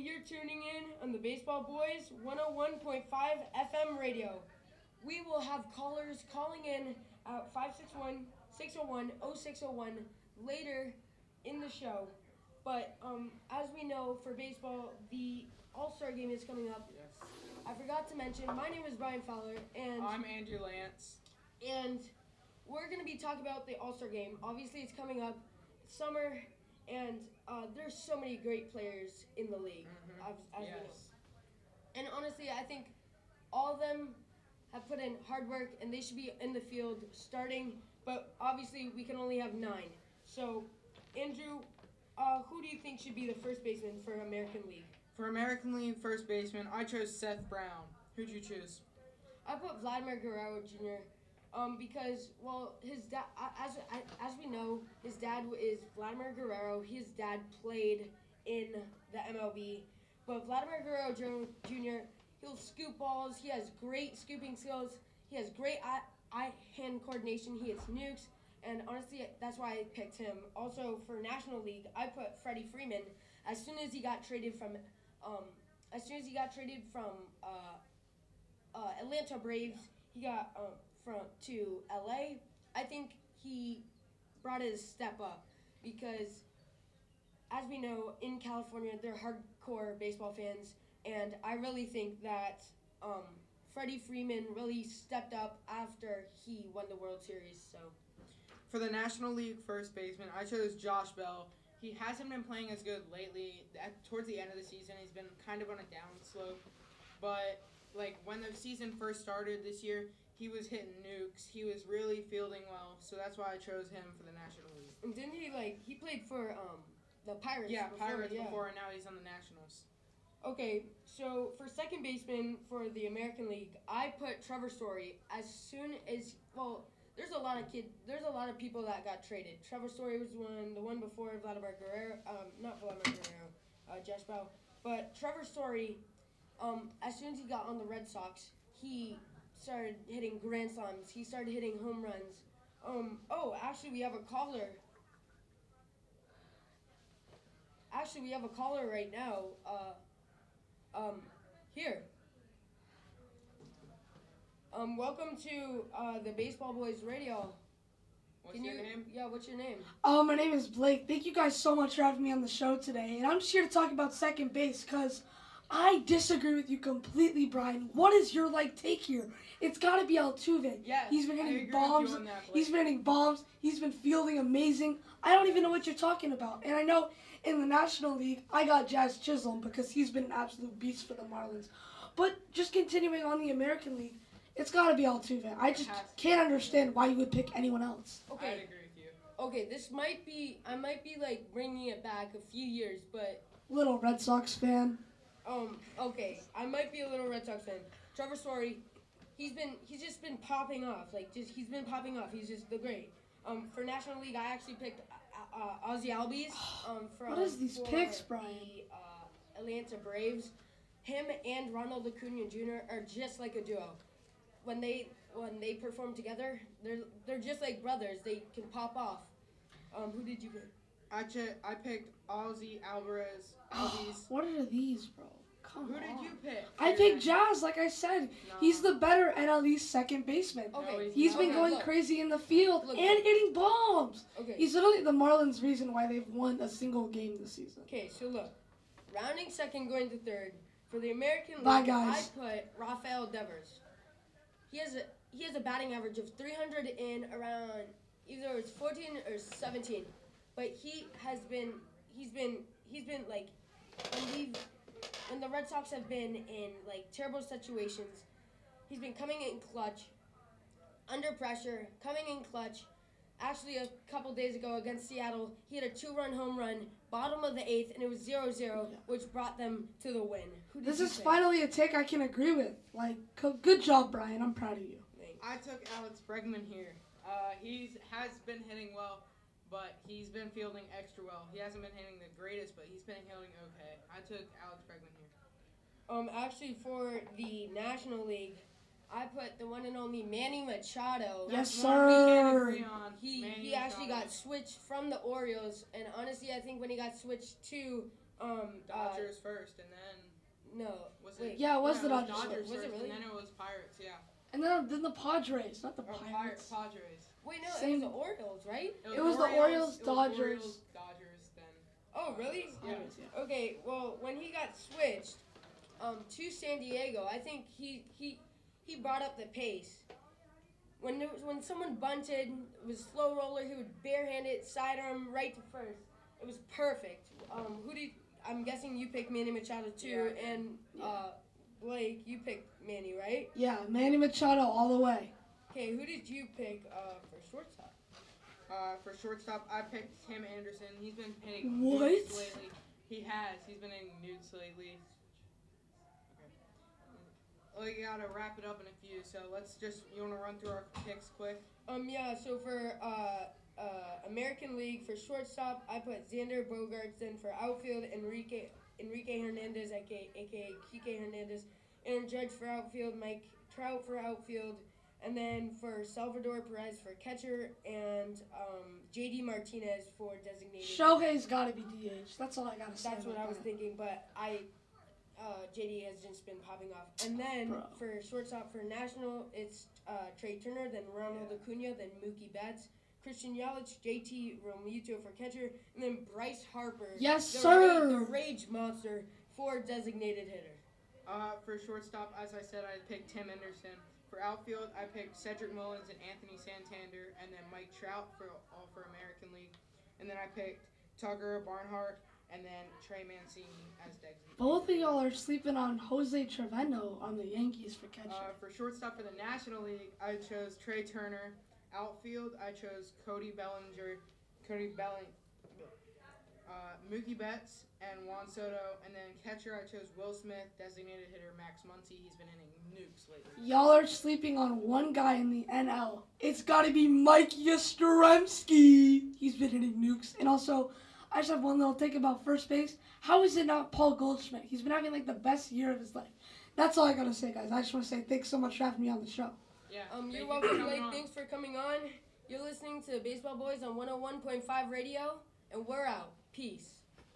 you're tuning in on the Baseball Boys 101.5 FM radio. We will have callers calling in at 561-601-0601 later in the show. But as we know, for baseball, the All-Star Game is coming up. Yes. I forgot to mention, my name is Brian Fowler, and I'm Andrew Lance. And we're going to be talking about the All-Star Game. Obviously, it's coming up. It's summer, and there's so many great players in the league, as we know. And honestly, I think all of them have put in hard work, and they should be in the field starting. But obviously, we can only have 9. So, Andrew, who do you think should be the first baseman for American League? For American League first baseman, I chose Seth Brown. Who'd you choose? I put Vladimir Guerrero Jr. Because, well, his dad, as we know, his dad is Vladimir Guerrero. His dad played in the MLB. But Vladimir Guerrero Jr., he'll scoop balls. He has great scooping skills. He has great eye-hand coordination. He hits nukes. And honestly, that's why I picked him. Also, for National League, I put Freddie Freeman. As soon as he got traded from Atlanta Braves, he got to LA. I think he brought his step up because, as we know, in California, they're hardcore baseball fans, and I really think that Freddie Freeman really stepped up after he won the World Series. So, for the National League first baseman, I chose Josh Bell. He hasn't been playing as good lately. Towards the end of the season, he's been kind of on a down slope. But when the season first started this year, he was hitting nukes. He was really fielding well, so that's why I chose him for the National League. And didn't he played for the Pirates? Yeah, Pirates before, and now he's on the Nationals. Okay, so for second baseman for the American League, I put Trevor Story. As soon as there's a lot of people that got traded. Trevor Story was the one before Vladimir Guerrero, not Vladimir Guerrero, Josh Bell. But Trevor Story, as soon as he got on the Red Sox, he started hitting grand slams. He started hitting home runs. Actually, we have a caller. Right now. Here. Welcome to the Baseball Boys Radio. What's your name? Yeah, what's your name? My name is Blake. Thank you guys so much for having me on the show today. And I'm just here to talk about second base because I disagree with you completely, Brian. What is your take here? It's got to be Altuve. Yes, He's been hitting I agree bombs. with you on that, Blake. He's been hitting bombs. He's been fielding amazing. I don't even know what you're talking about. And I know in the National League, I got Jazz Chisholm because he's been an absolute beast for the Marlins. But just continuing on the American League, it's got to be Altuve. I just can't understand why you would pick anyone else. Okay. I agree with you. Okay, I might be bringing it back a few years, but Little Red Sox fan. Okay, I might be a little Red Sox fan. Trevor Story, he's just been popping off. He's been popping off. He's just the great. For National League, I actually picked Ozzy Albies. What is these picks, Brian? The Atlanta Braves. Him and Ronald Acuna Jr. are just like a duo. When they perform together, they're just like brothers. They can pop off. Who did you pick? I picked Ozzy Albies. What are these, bro? Come Who on. did you pick? I picked Jazz, like I said. No. He's the better NL East second baseman. Okay. No, He's been going look. crazy in the field Look. and hitting bombs. Okay. He's literally the Marlins' reason why they've won a single game this season. Okay, so look, rounding second, going to third. For the American League, Bye, guys. I put Rafael Devers. He has a batting average of 300 in around either it's 14 or 17, but he's been when the Red Sox have been in terrible situations, he's been coming in clutch, under pressure, coming in clutch. Actually, a couple days ago against Seattle, he had a 2-run home run, bottom of the 8th, and it was 0-0, which brought them to the win. This is finally a take I can agree with. Good job, Brian. I'm proud of you. Thanks. I took Alex Bregman here. He has been hitting well, but he's been fielding extra well. He hasn't been hitting the greatest, but he's been hitting okay. I took Alex Bregman here. Actually, for the National League, I put the one and only Manny Machado. Yes, That's one we can't sir. agree on. He Manny actually Machado. got switched from the Orioles, and honestly, I think when he got switched to Dodgers first, and then No. was Wait. it? Yeah, it was the Dodgers Dodgers. Was it first, really? and then it was Pirates. Yeah. And then the Padres, not the Or Pirates. Padres. Wait, no, Same- it was the Orioles, right? It was the Orioles, Dodgers. Orioles, Dodgers, then. Oh, really? Yeah. Padres, yeah. Okay, well, when he got switched to San Diego, I think he brought up the pace. When someone bunted, it was slow roller, he would barehand it, sidearm right to first. It was perfect. I'm guessing you picked Manny Machado too, Yeah. and Blake, you picked Manny, right? Yeah, Manny Machado all the way. Okay, who did you pick for shortstop? For shortstop, I picked Tim Anderson. He's been hitting What? nukes lately. He has. He's been hitting nukes lately. Okay. We gotta wrap it up in a few, so you wanna run through our picks quick? Yeah, so for American League, for shortstop, I put Xander Bogaerts. Then for outfield, Enrique Hernandez, aka Kike Hernandez. Aaron Judge for outfield, Mike Trout for outfield. And then for Salvador Perez for catcher, and JD Martinez for designated. Shohei's got to be DH. That's all I got to say. That's what about I was that. thinking, but JD has just been popping off. And then Bro. for shortstop for national, it's Trey Turner, then Ronald Acuna, then Mookie Betts, Christian Yelich, JT Realmuto for catcher, and then Bryce Harper. Yes, the sir. The rage monster for designated hitter. For shortstop, as I said, I picked Tim Anderson. For outfield, I picked Cedric Mullins and Anthony Santander, and then Mike Trout for American League. And then I picked Tucker Barnhart, and then Trey Mancini as designated. Both of y'all are sleeping on Jose Trevino on the Yankees for catcher. For shortstop for the National League, I chose Trey Turner. Outfield, I chose Mookie Betts, and Juan Soto. And then catcher, I chose Will Smith, designated hitter Max Muncy. He's been hitting nukes lately. Y'all are sleeping on one guy in the NL. It's got to be Mike Yastrzemski. He's been hitting nukes. And also, I just have one little thing about first base. How is it not Paul Goldschmidt? He's been having like the best year of his life. That's all I got to say, guys. I just want to say thanks so much for having me on the show. Yeah. You're thank you welcome, for coming Blake. on. Thanks for coming on. You're listening to Baseball Boys on 101.5 Radio, and we're out. Peace.